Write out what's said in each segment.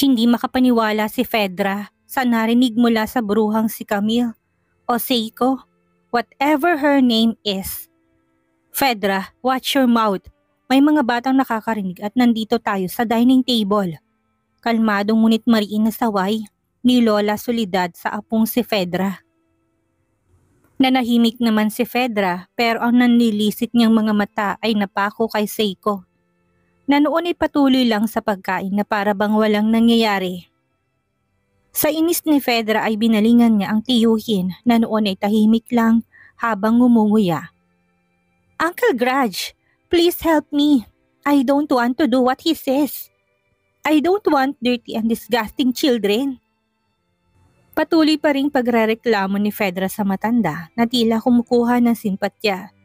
Hindi makapaniwala si Fedra sa narinig mula sa bruhang si Camille o Seiko, whatever her name is. Fedra, watch your mouth. May mga batang nakakarinig at nandito tayo sa dining table. Kalmadong ngunit mariin na saway ni Lola Soledad sa apong si Fedra. Nanahimik naman si Fedra pero ang nanlilisik niyang mga mata ay napako kay Seiko, na noon ay patuloy lang sa pagkain na para bang walang nangyayari. Sa inis ni Fedra ay binalingan niya ang tiyuhin na noon ay tahimik lang habang ngumunguya. Uncle Grudge, please help me. I don't want to do what he says. I don't want dirty and disgusting children. Patuloy pa ring pagrereklamo ni Fedra sa matanda na tila kumukuha ng simpatya.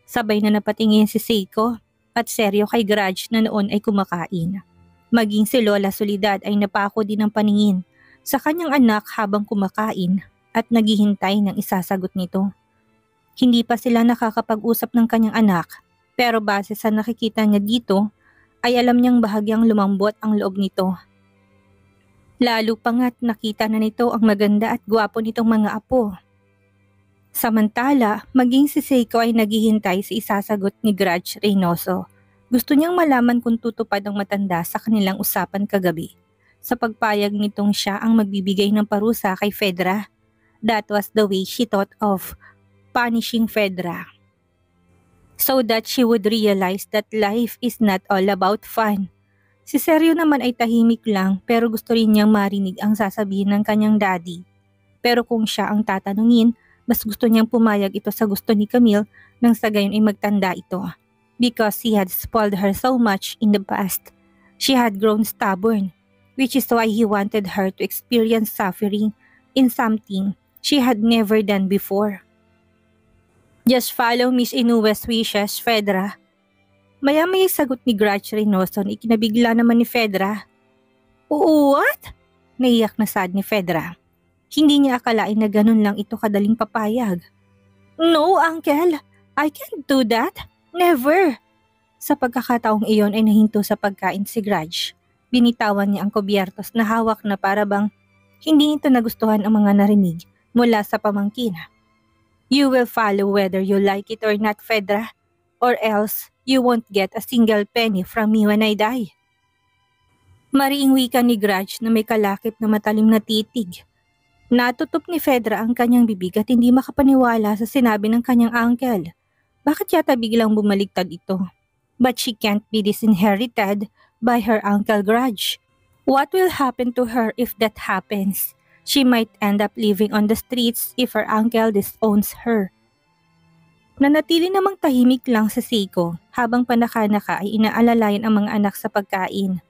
Sabay na napatingin si Seiko at seryo kay Grudge na noon ay kumakain. Maging si Lola Soledad ay napako din ng paningin sa kanyang anak habang kumakain at naghihintay ng isasagot nito. Hindi pa sila nakakapag-usap ng kanyang anak pero base sa nakikita niya dito ay alam niyang bahagyang lumambot ang loob nito. Lalo pa nga't nakita na nito ang maganda at gwapo nitong mga apo. Samantala, maging si Seiko ay naghihintay sa isasagot ni Grudge Reynoso. Gusto niyang malaman kung tutupad ang matanda sa kanilang usapan kagabi. Sa pagpayag nitong siya ang magbibigay ng parusa kay Fedra. That was the way she thought of punishing Fedra. So that she would realize that life is not all about fun. Si Seryo naman ay tahimik lang pero gusto rin niyang marinig ang sasabihin ng kanyang daddy. Pero kung siya ang tatanungin, mas gusto niyang pumayag ito sa gusto ni Camille nang sa gayon ay magtanda ito. Because he had spoiled her so much in the past. She had grown stubborn, which is why he wanted her to experience suffering in something she had never done before. Just follow Miss Inue's wishes, Fedra. Maya-maya sagot ni Grudge Reynoso na ikinabigla naman ni Fedra. What? Naiyak na sad ni Fedra. Hindi niya akalain na ganun lang ito kadaling papayag. No, Uncle. I can't do that. Never. Sa pagkakataong iyon ay nahinto sa pagkain si Grudge. Binitawan niya ang kubyertos na hawak na para bang hindi ito nagustuhan ang mga narinig mula sa pamangkin. You will follow whether you like it or not, Fedra, or else you won't get a single penny from me when I die. Mariing wika ni Grudge na may kalakip na matalim na titig. Natutup ni Fedra ang kanyang bibig at hindi makapaniwala sa sinabi ng kanyang uncle. Bakit yata biglang bumaligtad ito? But she can't be disinherited by her Uncle Grudge. What will happen to her if that happens? She might end up living on the streets if her uncle disowns her. Nanatili namang tahimik lang si Seiko habang panaka-naka ay inaalalayan ang mga anak sa pagkain.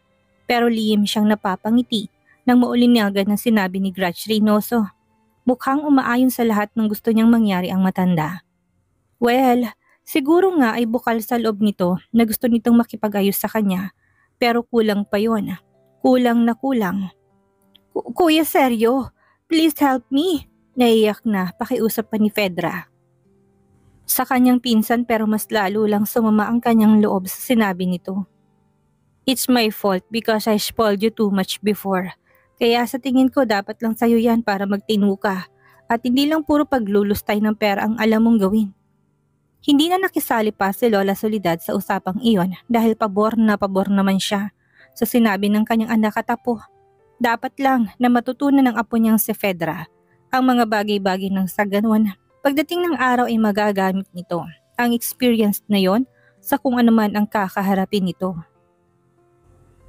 Pero lihim siyang napapangiti nang maulinyagan ng sinabi ni Grudge Reynoso. Mukhang umaayon sa lahat ng gusto niyang mangyari ang matanda. Well, siguro nga ay bukal sa loob nito na gusto nitong makipag-ayos sa kanya. Pero kulang pa yon. Kulang na kulang. Kuya Seryo, please help me. Naiyak na pakiusap pa ni Fedra. Sa kanyang pinsan pero mas lalo lang sumama ang kanyang loob sa sinabi nito. It's my fault because I spoiled you too much before. Kaya sa tingin ko dapat lang sa'yo yan para magtinu ka at hindi lang puro paglulustay ng pera ang alam mong gawin. Hindi na nakisali pa si Lola Soledad sa usapang iyon dahil pabor naman siya sa sinabi ng kanyang anak at apo. Dapat lang na matutunan ng apo niyang si Fedra ang mga bagay-bagay ng sa ganun. Pagdating ng araw ay magagamit nito ang experience na yon sa kung ano man ang kakaharapin nito.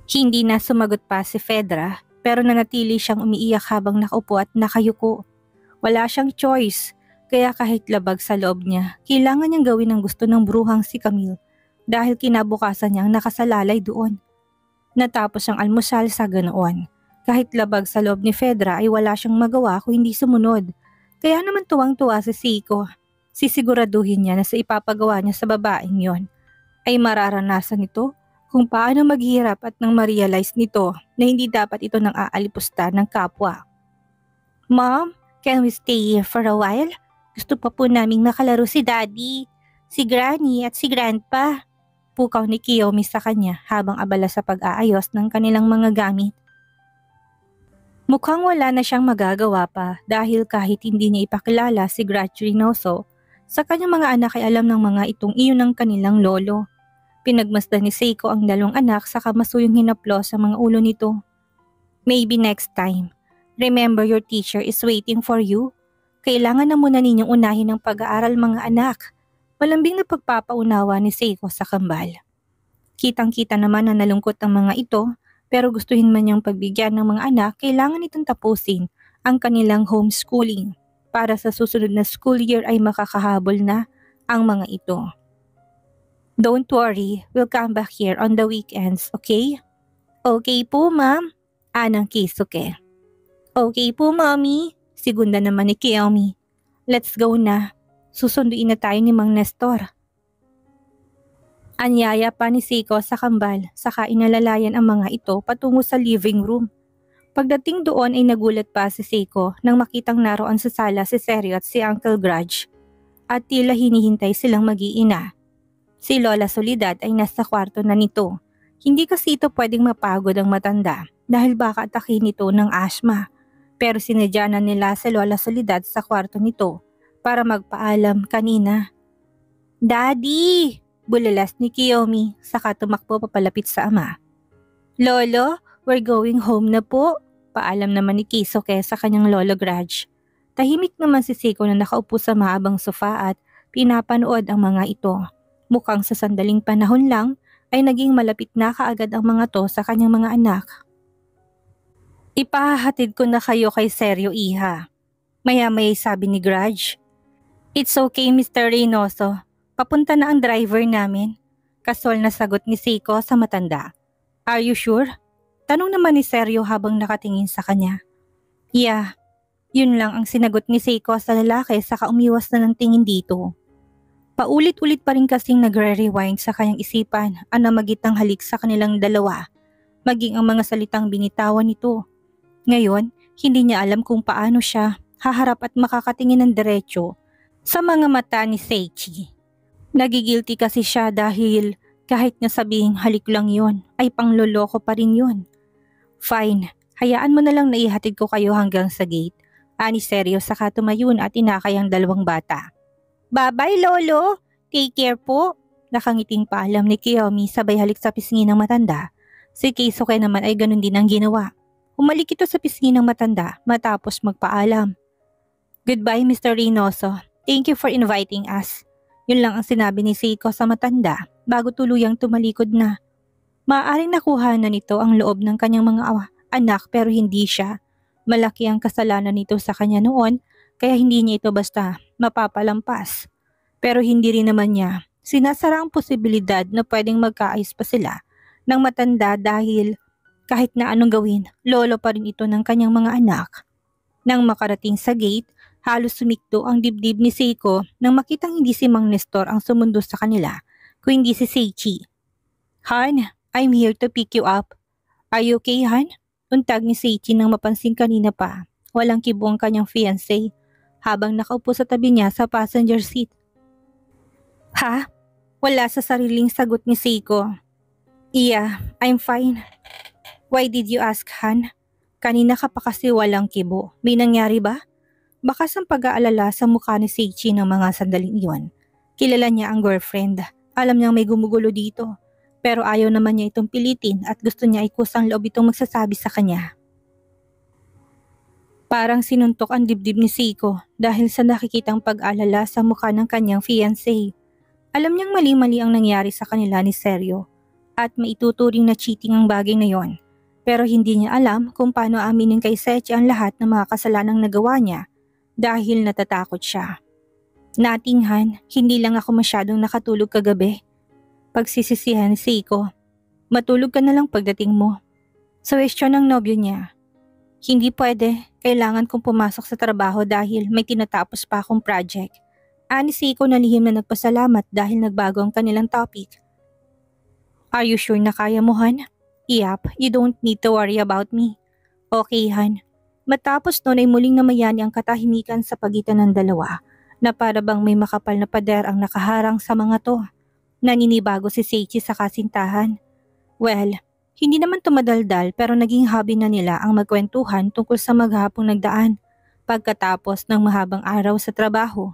Hindi na sumagot pa si Fedra pero nanatili siyang umiiyak habang nakaupo at nakayuko. Wala siyang choice kaya kahit labag sa loob niya, kailangan niyang gawin ang gusto ng bruhang si Camille dahil kinabukasan niyang nakasalalay doon. Natapos ang almusal sa ganoon. Kahit labag sa loob ni Fedra ay wala siyang magawa kung hindi sumunod. Kaya naman tuwang-tuwa si Seiko. Sisiguraduhin niya na sa ipapagawa niya sa babaeng yon ay mararanasan nito kung paano maghirap at nang ma-realize nito na hindi dapat ito nang aalipusta ng kapwa. Mom, Can we stay here for a while? Gusto pa po naming makalaro si Daddy, si Granny at si Grandpa. Pukaw ni Kiyomi sa kanya habang abala sa pag-aayos ng kanilang mga gamit. Mukhang wala na siyang magagawa pa dahil kahit hindi niya ipakilala si Gratch Reynoso, sa kanyang mga anak ay alam ng mga itong iyon ng kanilang lolo. Pinagmasdan ni Seiko ang dalawang anak sa kamasuyong hinaplos sa mga ulo nito. Maybe next time. Remember your teacher is waiting for you. Kailangan na muna ninyong unahin ang pag-aaral mga anak. Malambing na pagpapaunawa ni Seiko sa kambal. Kitang-kita naman na nalungkot ang mga ito, pero gustuhin man niyang pagbigyan ng mga anak, kailangan itong tapusin ang kanilang homeschooling para sa susunod na school year ay makakahabol na ang mga ito. Don't worry, we'll come back here on the weekends, okay? Okay po, ma'am. Anang Keisuke. Okay po, mommy. Segunda naman ni Kiyomi. Let's go na. Susunduin na tayo ni Mang Nestor. Anyaya pa ni Seiko sa kambal, saka inalalayan ang mga ito patungo sa living room. Pagdating doon ay nagulat pa si Seiko nang makitang naroon sa sala si Seryo at si Uncle Grudge. At tila hinihintay silang mag-iina. Si Lola Soledad ay nasa kwarto na nito. Hindi kasi ito pwedeng mapagod ang matanda dahil baka atakin nito ng asthma. Pero sinadya na nila si Lola Soledad sa kwarto nito para magpaalam kanina. Daddy! Bulalas ni Kiyomi saka tumakbo papalapit sa ama. Lolo, we're going home na po. Paalam naman ni Keisuke sa kanyang lolo Grudge. Tahimik naman si Seiko na nakaupo sa mahabang sofa at pinapanood ang mga ito. Mukhang sa sandaling panahon lang ay naging malapit na kaagad ang mga to sa kanyang mga anak. Ipahahatid ko na kayo kay Seryo, iha. Maya-maya sabi ni Grudge. It's okay, Mr. Reynoso. Papunta na ang driver namin. Kasol na sagot ni Seiko sa matanda. Are you sure? Tanong naman ni Seryo habang nakatingin sa kanya. Yeah, yun lang ang sinagot ni Seiko sa lalaki saka umiwas na ng tingin dito. Paulit-ulit pa rin kasing nagre-rewind sa kanyang isipan ang namagitang halik sa kanilang dalawa, maging ang mga salitang binitawan nito. Ngayon, hindi niya alam kung paano siya haharap at makakatingin ng diretsyo sa mga mata ni Seichi. Nagigilty kasi siya dahil kahit na sabihing halik lang yon ay pangloloko pa rin yun. Fine, hayaan mo na lang na ihatid ko kayo hanggang sa gate. Ani Seryo saka tumayo at inakay ang dalawang bata. Bye-bye lolo, take care po. Nakangiting paalam ni Kiyomi sabay halik sa pisngi ng matanda. Si Keisuke naman ay ganun din ang ginawa. Humalik ito sa pisngi ng matanda matapos magpaalam. Goodbye Mr. Reynoso, thank you for inviting us. Yun lang ang sinabi ni Seiko sa matanda bago tuluyang tumalikod na. Maaaring nakuha na nito ang loob ng kanyang mga anak pero hindi siya. Malaki ang kasalanan nito sa kanya noon kaya hindi niya ito basta mapapalampas. Pero hindi rin naman niya sinasara ang posibilidad na pwedeng magkaayos pa sila ng matanda dahil kahit na anong gawin, lolo pa rin ito ng kanyang mga anak. Nang makarating sa gate, halos sumikdo ang dibdib ni Seiko nang makitang hindi si Mang Nestor ang sumundo sa kanila, kundi si Seichi. Han, I'm here to pick you up. Are you okay, Han? Untag ni Seichi nang mapansin kanina pa. Walang kibo ang kanyang fiancé habang nakaupo sa tabi niya sa passenger seat. Ha? Wala sa sariling sagot ni Seiko. Yeah, I'm fine. Why did you ask, Han? Kanina ka pa kasi walang kibo. May nangyari ba? Bakas ang pag-aalala sa mukha ni Seichi ng mga sandaling iyon. Kilala niya ang girlfriend. Alam niyang may gumugulo dito. Pero ayaw naman niya itong pilitin at gusto niya ay kusang loob itong magsasabi sa kanya. Parang sinuntok ang dibdib ni Seiko dahil sa nakikitang pag-alala sa mukha ng kanyang fiancé. Alam niyang mali-mali ang nangyari sa kanila ni Seryo at maituturing na cheating ang bagay na yon. Pero hindi niya alam kung paano aminin kay Seichi ang lahat ng mga kasalanang nagawa niya dahil natatakot siya. Natinghan, hindi lang ako masyadong nakatulog kagabi. Pagsisisihan ni Seiko, matulog ka na lang pagdating mo. Suwestyon ng nobyo niya. Hindi pwede, kailangan kong pumasok sa trabaho dahil may tinatapos pa akong project. Ani Seiko na lihim na nagpasalamat dahil nagbago ang kanilang topic. Are you sure na kaya mo, Han? Yep, you don't need to worry about me. Okay, Han. Matapos noon ay muling namayani ang katahimikan sa pagitan ng dalawa na para bang may makapal na pader ang nakaharang sa mga to. Naninibago si Seichi sa kasintahan. Well, hindi naman tumadaldal pero naging hobby na nila ang magkwentuhan tungkol sa maghapong nagdaan pagkatapos ng mahabang araw sa trabaho.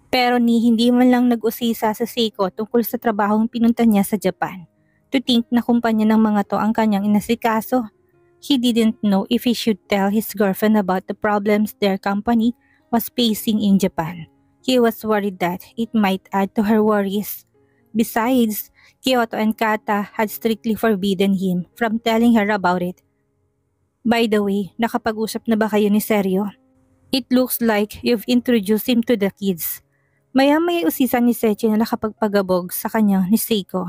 Pero hindi man lang nag-usisa sa Seiko tungkol sa trabahong pinunta niya sa Japan. To think na kumpanya ng mga to ang kanyang inasikaso. He didn't know if he should tell his girlfriend about the problems their company was facing in Japan. He was worried that it might add to her worries. Besides, Kyoto and Kata had strictly forbidden him from telling her about it. By the way, nakapag-usap na ba kayo ni Seryo? It looks like you've introduced him to the kids. Maya-maya usisan ni Sechi na nakapagpagabog sa kanyang ni Seiko.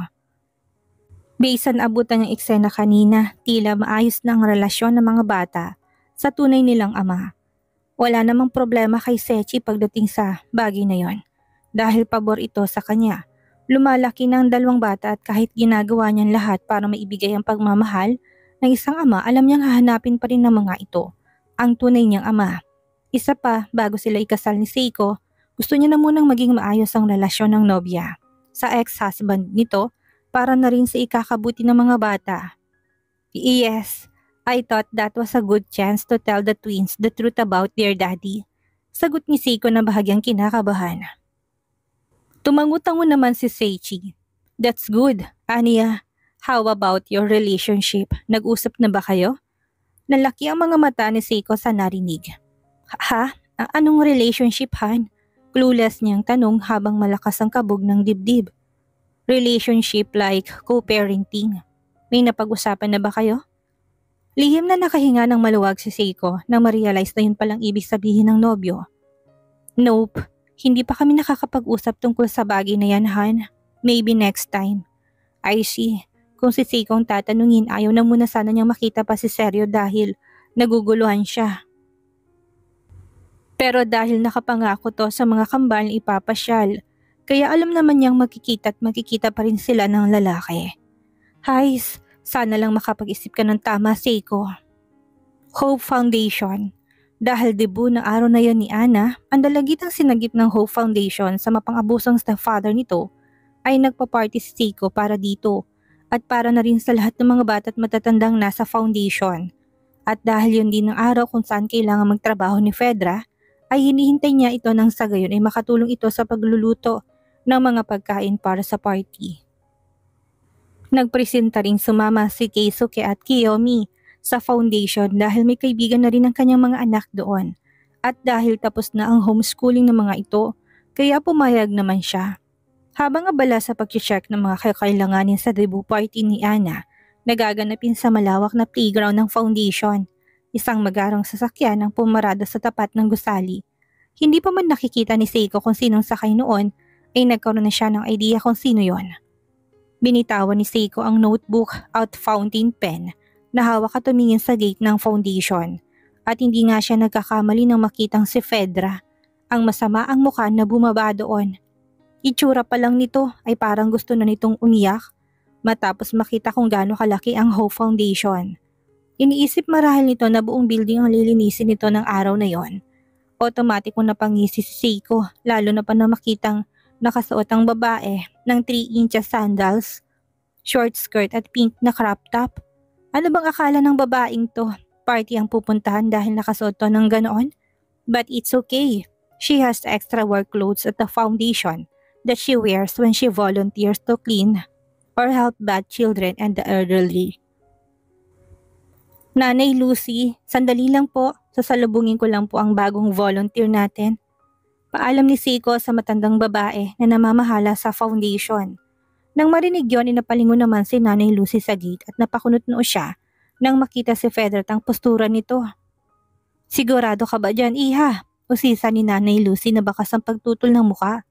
Bisan abutan ng eksena kanina, tila maayos na ang relasyon ng mga bata sa tunay nilang ama. Wala namang problema kay Sechi pagdating sa bagay na yon. Dahil pabor ito sa kanya. Lumalaki ng dalawang bata at kahit ginagawa niyang lahat para maibigay ang pagmamahal ng isang ama, alam niyang hahanapin pa rin ng mga ito ang tunay niyang ama. Isa pa, bago sila ikasal ni Seiko, gusto niya na munang maging maayos ang relasyon ng nobya sa ex-husband nito para na rin sa ikakabuti ng mga bata. Yes, I thought that was a good chance to tell the twins the truth about their daddy. Sagot ni Seiko na bahagyang kinakabahan. Tumangutango naman si Seichi. That's good, Anya. How about your relationship? Nag-usap na ba kayo? Nalaki ang mga mata ni Seiko sa narinig. Ha? Anong relationship, Han? Clueless niyang tanong habang malakas ang kabog ng dibdib. Relationship like co-parenting. May napag-usapan na ba kayo? Lihim na nakahinga ng maluwag si Seiko nang ma-realize na yun palang ibig sabihin ng nobyo. Nope, hindi pa kami nakakapag-usap tungkol sa bagay na yan, Han. Maybe next time. I see. Kung si Seiko ang tatanungin, ayaw na muna sana niyang makita pa si Seryo dahil naguguluhan siya. Pero dahil nakapangako to sa mga kambal na ipapasyal, kaya alam naman niyang makikita pa rin sila ng lalaki. Hays, sana lang makapag-isip ka ng tama, Seiko. Hope Foundation. Dahil debut ng araw na yon ni Ana, ang dalagitang sinagip ng Hope Foundation sa mapang-abusong stepfather nito ay nagpa-party si Seiko para dito at para na rin sa lahat ng mga bata at matatandang nasa foundation. At dahil yun din ang araw kung saan kailangan magtrabaho ni Fedra, ay hinihintay niya ito nang sa gayon ay makatulong ito sa pagluluto ng mga pagkain para sa party. Nagpresenta ring sumama si Keisuke at Kiyomi sa foundation dahil may kaibigan na rin ang kanyang mga anak doon. At dahil tapos na ang homeschooling ng mga ito, kaya pumayag naman siya. Habang abala sa pag-check ng mga kakailanganin sa debut party ni Ana, nagaganapin sa malawak na playground ng foundation. Isang magarang sasakyan ang pumarada sa tapat ng gusali. Hindi pa man nakikita ni Seiko kung sinong sakay noon, ay nagkaroon na siya ng idea kung sino yon. Binitawan ni Seiko ang notebook at fountain pen na hawak at tumingin sa gate ng foundation. At hindi nga siya nagkakamali nang makitang si Fedra. Ang masama ang mukha na bumaba doon. Itsura pa lang nito ay parang gusto na nitong umiyak matapos makita kung gaano kalaki ang Hope Foundation. Iniisip marahil nito na buong building ang lilinisin nito ng araw na yon. Automatic kong napangisi si Seiko lalo na pa na makitang nakasuot ang babae ng 3 inches sandals, short skirt at pink na crop top. Ano bang akala ng babaeng to? Party ang pupuntahan dahil nakasuot to ng ganoon? But it's okay. She has extra work clothes at the foundation that she wears when she volunteers to clean or help bad children and the elderly. Nanay Lucy, sandali lang po. Sasalubungin ko lang po ang bagong volunteer natin. Paalam ni Seiko sa matandang babae na namamahala sa foundation. Nang marinig yon, inapalingon naman si Nanay Lucy sa gate at napakunot noo siya nang makita si Fedra at ang postura nito. Sigurado ka ba dyan, iha? Usisa ni Nanay Lucy na bakas ang pagtutol ng muka.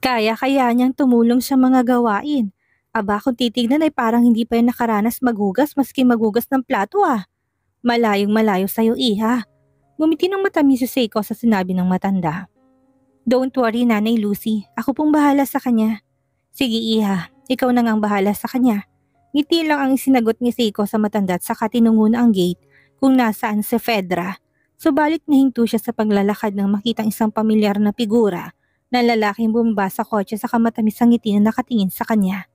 Kaya niyang tumulong sa mga gawain. Aba, kung titignan ay parang hindi pa yan nakaranas maghugas maski maghugas ng plato ah. Malayong malayo sa'yo, iha. Ngumiti ng matamis si Seiko sa sinabi ng matanda. Don't worry, Nanay Lucy. Ako pong bahala sa kanya. Sige, iha. Ikaw na ngang bahala sa kanya. Ngiti lang ang sinagot ni Seiko sa matanda at saka tinungo na ang gate kung nasaan si Fedra. Subalit nahinto siya sa paglalakad nang makitang isang pamilyar na figura na lalaking bumaba sa kotse sa matamis ang ngiti na nakatingin sa kanya.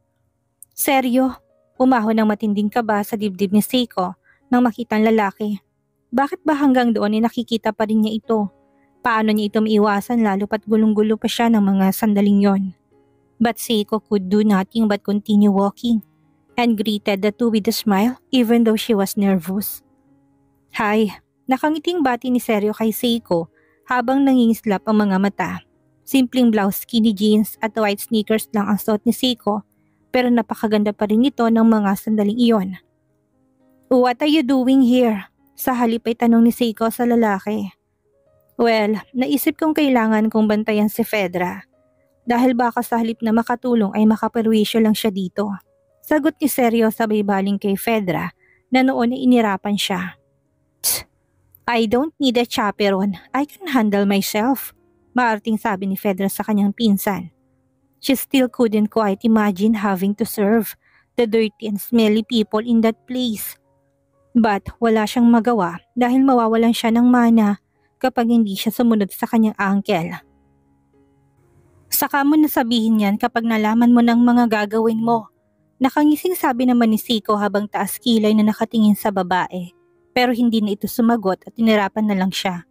Seryo, umahon ng matinding kaba sa dibdib ni Seiko nang makitang lalaki. Bakit ba hanggang doon ay nakikita pa rin niya ito? Paano niya ito maiwasan lalo pat gulong-gulo pa siya ng mga sandaling yon? But Seiko could do nothing but continue walking and greeted the two with a smile even though she was nervous. Hi, nakangiting bati ni Seryo kay Seiko habang nangingislap ang mga mata. Simpleng blouse, skinny jeans at white sneakers lang ang suot ni Seiko pero napakaganda pa rin ito ng mga sandaling iyon. What are you doing here? Sa halip ay tanong ni Seiko sa lalaki. Well, naisip kong kailangan kong bantayan si Fedra. Dahil baka sa halip na makatulong ay makaperwisyo lang siya dito. Sagot ni Seryo sabay baling kay Fedra na noon ay inirapan siya. I don't need a chaperone. I can handle myself. Maarting sabi ni Fedra sa kanyang pinsan. She still couldn't quite imagine having to serve the dirty and smelly people in that place. But wala siyang magawa dahil mawawalan siya ng mana kapag hindi siya sumunod sa kanyang uncle. Saka mo nasabihin yan kapag nalaman mo ng mga gagawin mo. Nakangising sabi naman ni Seiko habang taas kilay na nakatingin sa babae. Pero hindi na ito sumagot at tinirapan na lang siya.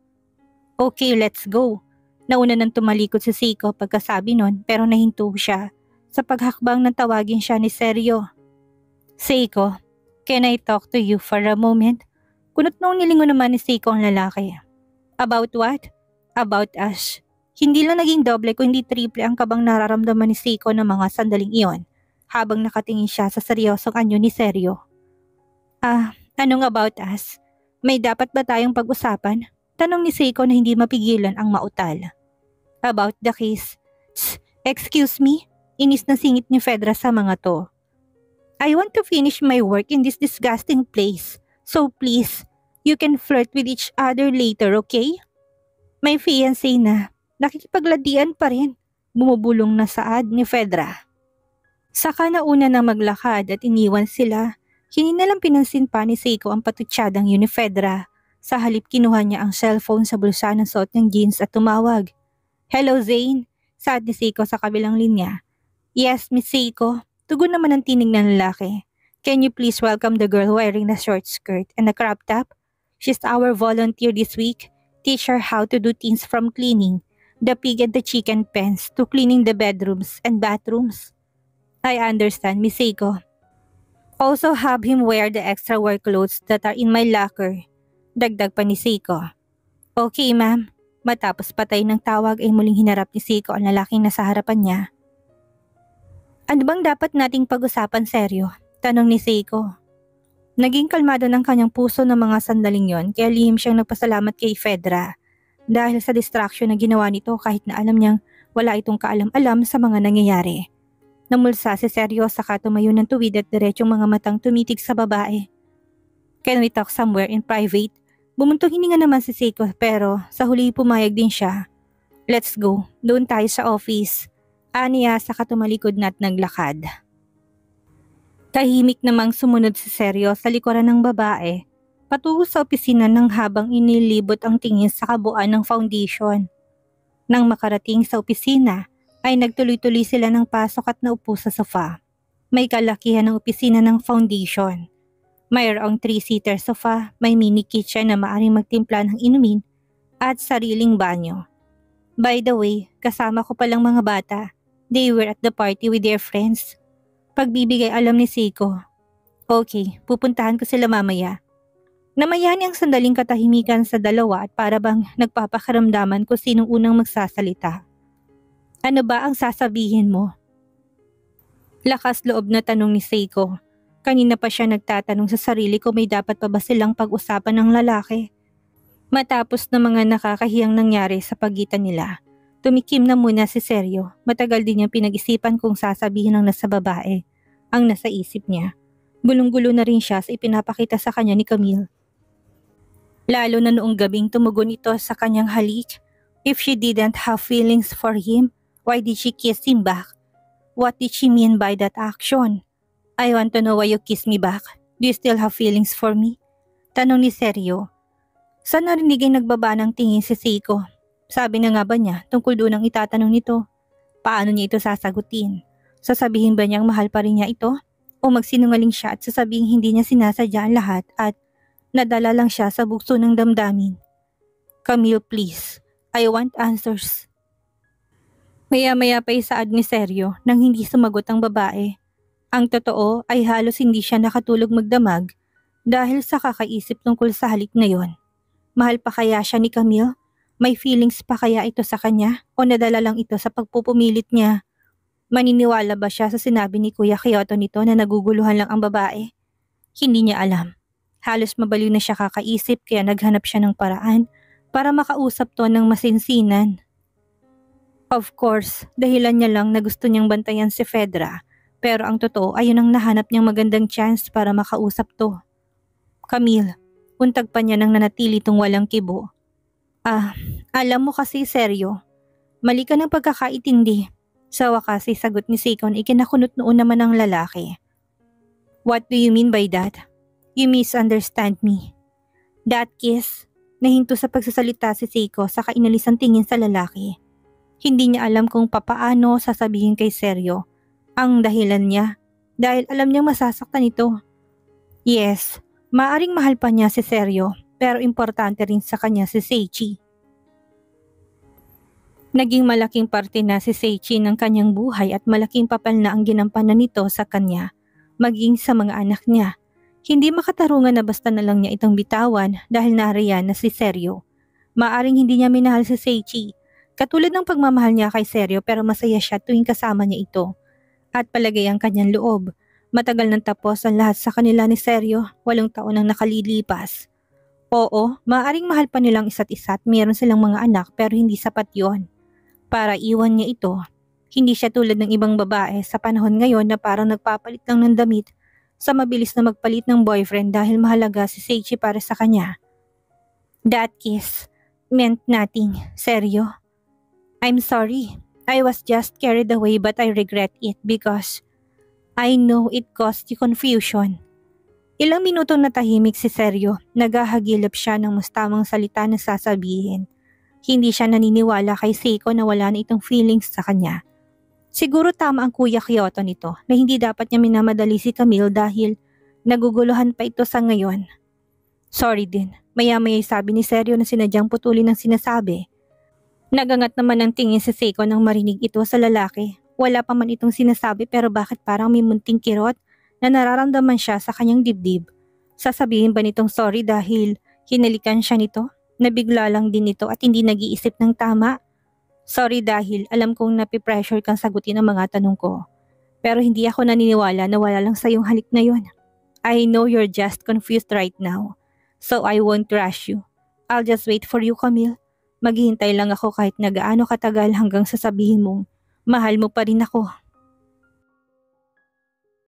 Okay, let's go. Nauna nang tumalikod si Seiko pagkasabi nun pero nahinto siya sa paghakbang nang tawagin siya ni Seryo. Seiko, can I talk to you for a moment? Kunot nung nilingon naman ni Seiko ang lalaki. About what? About us. Hindi lang naging doble kundi triple ang kabang nararamdaman ni Seiko ng mga sandaling iyon habang nakatingin siya sa seryosong anyo ni Seryo. Anong about us? May dapat ba tayong pag-usapan? Tanong ni Seiko na hindi mapigilan ang mautal. About the case. Excuse me? Inis na singit ni Fedra sa mga to. I want to finish my work in this disgusting place. So please, you can flirt with each other later, okay? May fiancé na. Nakikipagladian pa rin. Bumubulong na saad ni Fedra. Saka nauna na maglakad at iniwan sila. Hindi na lang pinansin pa ni Seiko ang patutsyadang yun ni Fedra. Sa halip kinuha niya ang cellphone sa bulsa ng suot ng jeans at tumawag. Hello Zane, saad ni Seiko sa kabilang linya. Yes, Miss Seiko. Tugon naman ang tinig ng lalaki. Can you please welcome the girl wearing the short skirt and the crop top? She's our volunteer this week. Teach her how to do things from cleaning the pig and the chicken pens to cleaning the bedrooms and bathrooms. I understand, Miss Seiko. Also have him wear the extra work clothes that are in my locker. Dagdag pa ni Seiko. Okay ma'am. Matapos patay ng tawag ay muling hinarap ni Seiko ang lalaking nasa harapan niya. Ano bang dapat nating pag-usapan seryo? Tanong ni Seiko. Naging kalmado ng kanyang puso ng mga sandaling yon kaya lihim siyang nagpasalamat kay Fedra. Dahil sa distraction na ginawa nito kahit na alam niyang wala itong kaalam-alam sa mga nangyayari. Namulsa si Seryo saka tumayo ng tuwid at diretsong mga matang tumitig sa babae. Can we talk somewhere in private? Bumuntong hininga naman si Seiko pero sa huli pumayag din siya. Let's go, doon tayo sa office. Aniya saka tumalikod na at naglakad. Tahimik namang sumunod si Seryo sa likuran ng babae patungo sa opisina nang habang inilibot ang tingin sa kabuuan ng foundation. Nang makarating sa opisina, ay nagtuloy-tuloy sila ng pasok at naupo sa sofa. May kalakihan ng opisina ng foundation. Mayroong 3-seater sofa, may mini kitchen na maaaring magtimpla ng inumin at sariling banyo. By the way, kasama ko palang mga bata. They were at the party with their friends. Pagbibigay alam ni Seiko. Okay, pupuntahan ko sila mamaya. Namayani ang sandaling katahimikan sa dalawa at para bang nagpapakaramdaman kung sinong unang magsasalita. Ano ba ang sasabihin mo? Lakas loob na tanong ni Seiko. Kanina pa siya nagtatanong sa sarili kung may dapat pa ba silang pag-usapan ng lalaki. Matapos na mga nakakahiyang nangyari sa pagitan nila, tumikim na muna si Seryo. Matagal din niyang pinag-isipan kung sasabihin ng nasa babae ang nasa isip niya. Gulong-gulo na rin siya sa ipinapakita sa kanya ni Camille. Lalo na noong gabing tumugon ito sa kanyang halik. If she didn't have feelings for him, why did she kiss him back? What did she mean by that action? I want to know why you kiss me back. Do you still have feelings for me? Tanong ni Seryo. Sa narinig ay nagbaba ng tingin si Seiko. Sabi na nga ba niya tungkol doon ang itatanong nito? Paano niya ito sasagutin? Sasabihin ba niyang mahal pa rin niya ito? O magsinungaling siya at sasabihin hindi niya sinasadya ang lahat at nadala lang siya sa bukso ng damdamin? Camille, please. I want answers. Maya-maya pa isaad ni Seryo nang hindi sumagot ang babae. Ang totoo ay halos hindi siya nakatulog magdamag dahil sa kakaisip tungkol sa halik na yon. Mahal pa kaya siya ni Camille? May feelings pa kaya ito sa kanya o nadala lang ito sa pagpupumilit niya? Maniniwala ba siya sa sinabi ni Kuya Kyoto nito na naguguluhan lang ang babae? Hindi niya alam. Halos mabaliw na siya kakaisip kaya naghanap siya ng paraan para makausap to ng masinsinan. Of course, dahilan niya lang na gusto niyang bantayan si Fedra. Pero ang totoo ay yun ang nahanap niyang magandang chance para makausap to. Camille, untag pa niya nang nanatili tong walang kibo. Alam mo kasi Seryo, mali ka ng pagkakaintindi. Sa wakas ay sagot ni Seiko na ikinakunot noon naman ng lalaki. What do you mean by that? You misunderstand me. That kiss, nahinto sa pagsasalita si Seiko sa kainalis ang tingin sa lalaki. Hindi niya alam kung papaano sasabihin kay Seryo ang dahilan niya dahil alam niyang masasaktan ito. Yes, maaring mahal pa niya si Seryo pero importante rin sa kanya si Seichi. Naging malaking parte na si Seichi ng kanyang buhay at malaking papel na ang ginampanan nito sa kanya, maging sa mga anak niya. Hindi makatarungan na basta na lang niya itong bitawan dahil nariyan na si Seryo. Maaring hindi niya minahal si Seichi, katulad ng pagmamahal niya kay Seryo pero masaya siya tuwing kasama niya ito. At palagay ang kanyang loob. Matagal nang tapos ang lahat sa kanila ni Seryo, 8 taon ang nakalilipas. Oo, maaaring mahal pa nilang isa't isa at mayroon silang mga anak pero hindi sapat yon para iwan niya ito. Hindi siya tulad ng ibang babae sa panahon ngayon na parang nagpapalit lang ng damit sa mabilis na magpalit ng boyfriend dahil mahalaga si Seichi para sa kanya. That kiss meant nothing, Seryo. I'm sorry. I was just carried away but I regret it because I know it caused you confusion. Ilang minutong natahimik si Seryo, naghahagilap siya ng mustamang salita na sasabihin. Hindi siya naniniwala kay Seiko na wala na itong feelings sa kanya. Siguro tama ang Kuya Kyoto nito na hindi dapat niya minamadali si Camille dahil naguguluhan pa ito sa ngayon. Sorry din, maya-maya sabi ni Seryo na sinadyang putulin ang sinasabi. Nagangat naman ang tingin si Seiko nang marinig ito sa lalaki. Wala pa man itong sinasabi pero bakit parang may munting kirot na nararamdaman siya sa kanyang dibdib. Sasabihin ba nitong sorry dahil hinalikan siya nito? Nabigla lang din ito at hindi nag-iisip ng tama? Sorry dahil alam kong napipressure kang sagutin ang mga tanong ko. Pero hindi ako naniniwala na wala lang sa iyong halik na yon. I know you're just confused right now. So I won't rush you. I'll just wait for you, Camille. Maghihintay lang ako kahit na gaano katagal hanggang sasabihin mong mahal mo pa rin ako.